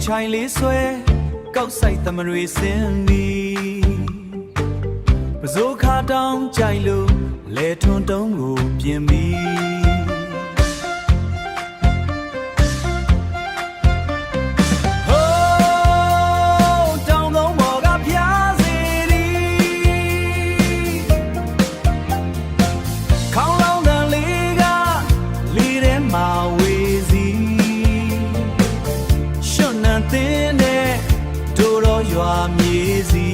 ချိုင်လေးဆွဲကောက်ဆိုင်သမတွေစင်းနီပစိုးခါတောင်းကြိုက်လို့လဲထွန်းတုံးကိုပြင်ပြီးရွာမြေစီ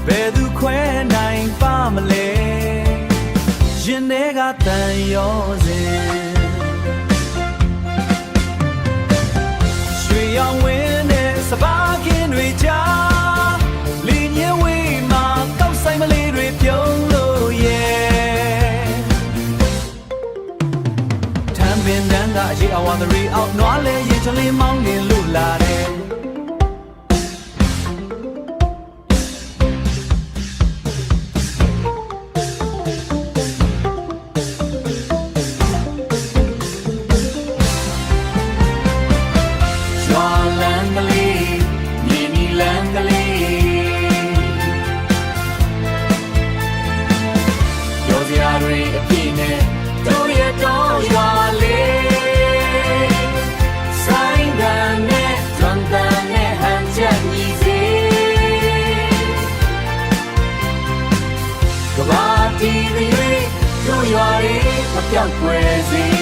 ဘယ်သူခွဲနိုင်ပါမလဲရင်ထဲကတန်ရောစဉ်ရွှေရောင်ဝင်းနဲ့စပါးကင်းတွေကြားလင်းမြဝေးမှာတောက်ဆိုင်မလေးတွေပြုံးလို့ရဲ့ထမ်းပင်တန်းကအရေးအဝါတွေအောက်နွားလဲရင်ချလေးမောင်းနေလို့လာတယ်ဒီရွေးတို့ရွာတွေမပြောက်ွယ်စေ